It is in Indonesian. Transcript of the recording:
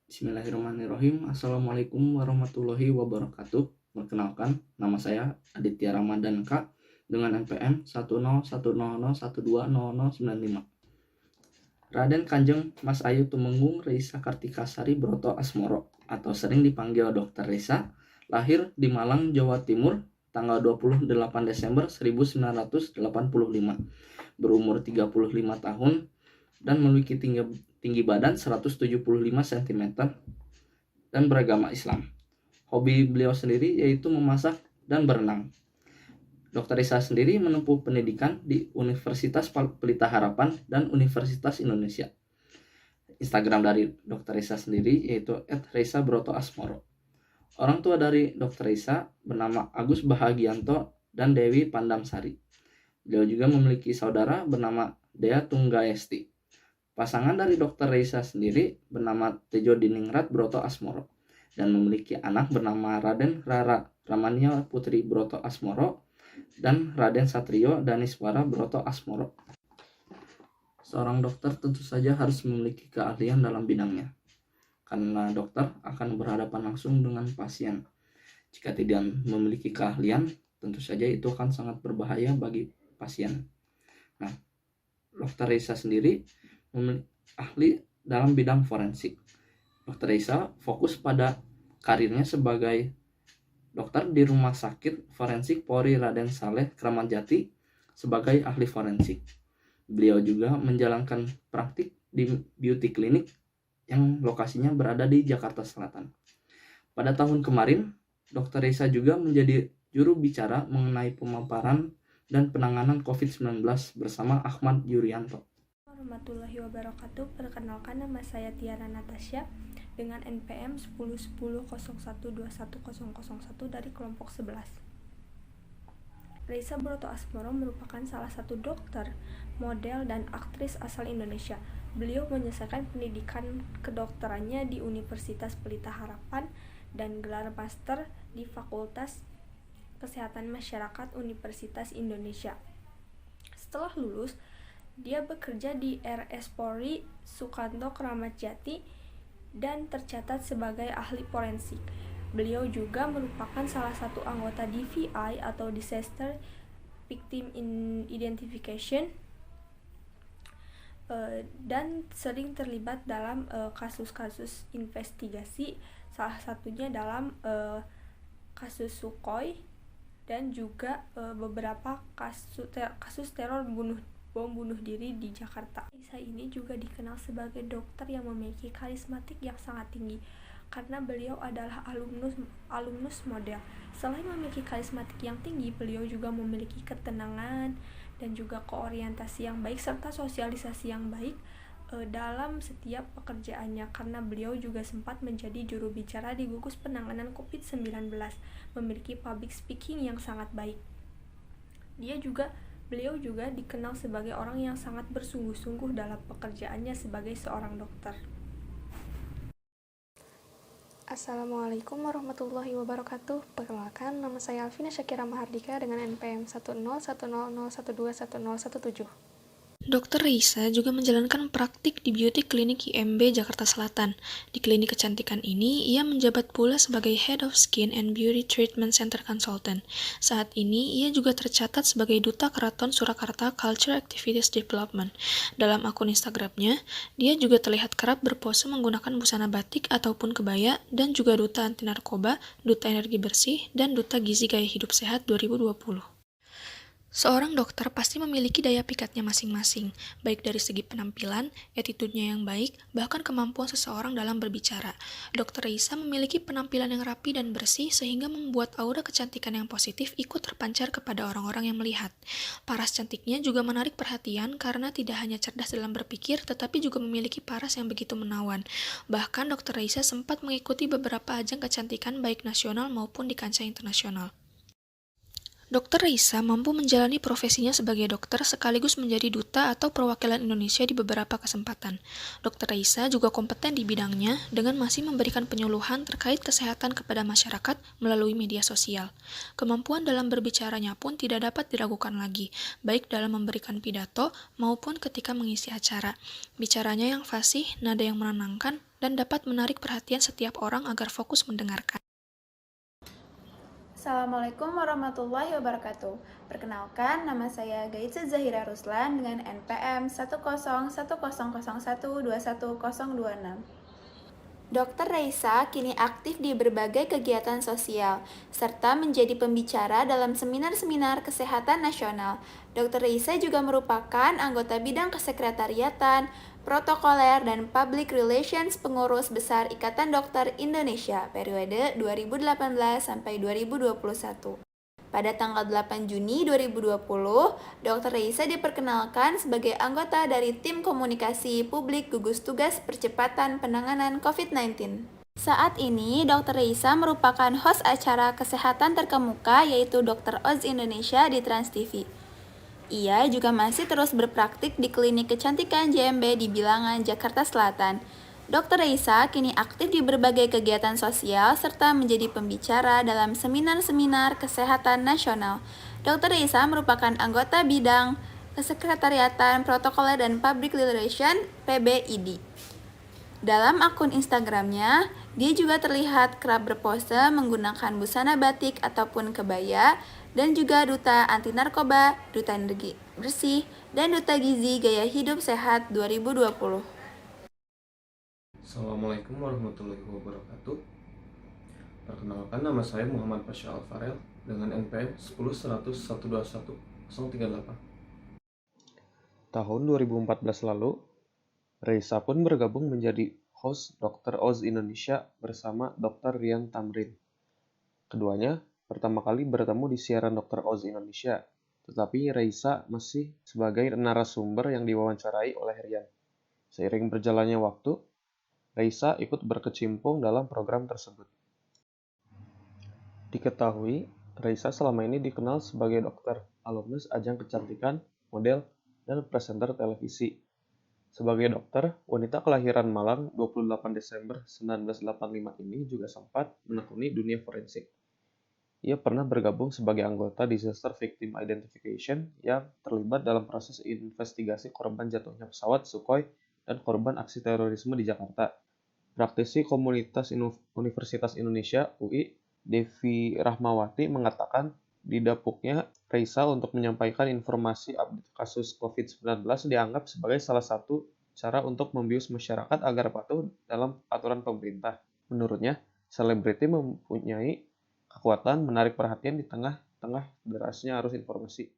Bismillahirrahmanirrahim. Assalamualaikum warahmatullahi wabarakatuh. Perkenalkan, nama saya Aditya Ramadan K dengan NPM 10100120095. Raden Kanjeng Mas Ayu Tumenggung Reisa Kartikasari Broto Asmoro atau sering dipanggil Dr. Reisa, lahir di Malang, Jawa Timur, tanggal 28 Desember 1985. Berumur 35 tahun dan memiliki tinggi badan 175 cm dan beragama Islam. Hobi beliau sendiri yaitu memasak dan berenang. Dr. Risa sendiri menempuh pendidikan di Universitas Pelita Harapan dan Universitas Indonesia. Instagram dari Dr. Risa sendiri yaitu @reisa_broto_asmoro. Orang tua dari Dr. Risa bernama Agus Bahagianto dan Dewi Pandamsari. Beliau juga memiliki saudara bernama Dea Tunggaesti. Pasangan dari Dr. Reisa sendiri bernama Tejo Diningrat Broto Asmoro dan memiliki anak bernama Raden Rara Ramania Putri Broto Asmoro dan Raden Satrio Daniswara Broto Asmoro. Seorang dokter tentu saja harus memiliki keahlian dalam bidangnya, karena dokter akan berhadapan langsung dengan pasien. Jika tidak memiliki keahlian, tentu saja itu akan sangat berbahaya bagi pasien. Nah, Dr. Reisa sendiri ahli dalam bidang forensik. Dr. Reisa fokus pada karirnya sebagai dokter di Rumah Sakit Forensik Polri Raden Saleh Kramat Jati sebagai ahli forensik. Beliau juga menjalankan praktik di beauty clinic yang lokasinya berada di Jakarta Selatan. Pada tahun kemarin, Dr. Reisa juga menjadi juru bicara mengenai pemaparan dan penanganan COVID-19 bersama Ahmad Yuryanto. Warahmatullahi wabarakatuh. Perkenalkan, nama saya Tiara Natasha dengan NPM 101001210001 dari kelompok 11. Reisa Broto Asmoro merupakan salah satu dokter, model, dan aktris asal Indonesia. Beliau menyelesaikan pendidikan kedokterannya di Universitas Pelita Harapan dan gelar master di Fakultas Kesehatan Masyarakat Universitas Indonesia. Setelah lulus, dia bekerja di RS Polri Sukanto Kramat Jati dan tercatat sebagai ahli forensik. Beliau juga merupakan salah satu anggota DVI atau Disaster Victim Identification dan sering terlibat dalam kasus-kasus investigasi, salah satunya dalam kasus Sukhoi dan juga beberapa kasus teror bom bunuh diri di Jakarta. Reisa ini juga dikenal sebagai dokter yang memiliki karismatik yang sangat tinggi karena beliau adalah alumnus model. Selain memiliki karismatik yang tinggi, beliau juga memiliki ketenangan dan juga keorientasi yang baik serta sosialisasi yang baik dalam setiap pekerjaannya, karena beliau juga sempat menjadi juru bicara di gugus penanganan COVID-19, memiliki public speaking yang sangat baik. Beliau juga dikenal sebagai orang yang sangat bersungguh-sungguh dalam pekerjaannya sebagai seorang dokter. Assalamualaikum warahmatullahi wabarakatuh. Perkenalkan, nama saya Alvina Syakira Mahardika dengan NPM 10100121017. Dr. Reisa juga menjalankan praktik di Beauty Clinic IMB Jakarta Selatan. Di klinik kecantikan ini, ia menjabat pula sebagai Head of Skin and Beauty Treatment Center Consultant. Saat ini, ia juga tercatat sebagai Duta Keraton Surakarta Culture Activities Development. Dalam akun Instagramnya, dia juga terlihat kerap berpose menggunakan busana batik ataupun kebaya, dan juga Duta Anti Narkoba, Duta Energi Bersih, dan Duta Gizi Gaya Hidup Sehat 2020. Seorang dokter pasti memiliki daya pikatnya masing-masing, baik dari segi penampilan, attitude-nya yang baik, bahkan kemampuan seseorang dalam berbicara. Dr. Reisa memiliki penampilan yang rapi dan bersih sehingga membuat aura kecantikan yang positif ikut terpancar kepada orang-orang yang melihat. Paras cantiknya juga menarik perhatian karena tidak hanya cerdas dalam berpikir, tetapi juga memiliki paras yang begitu menawan. Bahkan Dr. Reisa sempat mengikuti beberapa ajang kecantikan baik nasional maupun di kancah internasional. Dr. Reisa mampu menjalani profesinya sebagai dokter sekaligus menjadi duta atau perwakilan Indonesia di beberapa kesempatan. Dr. Reisa juga kompeten di bidangnya dengan masih memberikan penyuluhan terkait kesehatan kepada masyarakat melalui media sosial. Kemampuan dalam berbicaranya pun tidak dapat diragukan lagi, baik dalam memberikan pidato maupun ketika mengisi acara. Bicaranya yang fasih, nada yang menenangkan, dan dapat menarik perhatian setiap orang agar fokus mendengarkan. Assalamualaikum warahmatullahi wabarakatuh. Perkenalkan, nama saya Gaitza Zahira Ruslan dengan NPM 10100012106. Dr. Reisa kini aktif di berbagai kegiatan sosial, serta menjadi pembicara dalam seminar-seminar kesehatan nasional. Dr. Reisa juga merupakan anggota bidang kesekretariatan, protokoler, dan public relations pengurus besar Ikatan Dokter Indonesia periode 2018 sampai 2021. Pada tanggal 8 Juni 2020, Dr. Reisa diperkenalkan sebagai anggota dari Tim Komunikasi Publik Gugus Tugas Percepatan Penanganan COVID-19. Saat ini, Dr. Reisa merupakan host acara kesehatan terkemuka yaitu Dr. Oz Indonesia di Trans TV. Ia juga masih terus berpraktik di klinik kecantikan JMB di Bilangan, Jakarta Selatan. Dr. Reisa kini aktif di berbagai kegiatan sosial serta menjadi pembicara dalam seminar-seminar kesehatan nasional. Dr. Reisa merupakan anggota bidang kesekretariatan, protokoler, dan public relations PBID. Dalam akun Instagramnya, dia juga terlihat kerap berpose menggunakan busana batik ataupun kebaya, dan juga duta anti narkoba, duta energi bersih, dan duta gizi gaya hidup sehat 2020. Assalamualaikum warahmatullahi wabarakatuh. Perkenalkan, nama saya Muhammad Pasha Alfarel dengan NPM 10.101.21.038. Tahun 2014 lalu, Reisa pun bergabung menjadi host Dr. Oz Indonesia bersama Dr. Rian Tamrin. Keduanya pertama kali bertemu di siaran Dr. Oz Indonesia, tetapi Reisa masih sebagai narasumber yang diwawancarai oleh Rian. Seiring berjalannya waktu, Reisa ikut berkecimpung dalam program tersebut. Diketahui, Reisa selama ini dikenal sebagai dokter, alumnus ajang kecantikan, model, dan presenter televisi. Sebagai dokter, wanita kelahiran Malang 28 Desember 1985 ini juga sempat menekuni dunia forensik. Ia pernah bergabung sebagai anggota Disaster Victim Identification yang terlibat dalam proses investigasi korban jatuhnya pesawat Sukhoi dan korban aksi terorisme di Jakarta. Praktisi Komunitas Universitas Indonesia (UI), Devi Rahmawati mengatakan didapuknya Reisa untuk menyampaikan informasi update kasus COVID-19 dianggap sebagai salah satu cara untuk membius masyarakat agar patuh dalam aturan pemerintah. Menurutnya, selebriti mempunyai kekuatan menarik perhatian di tengah-tengah derasnya arus informasi.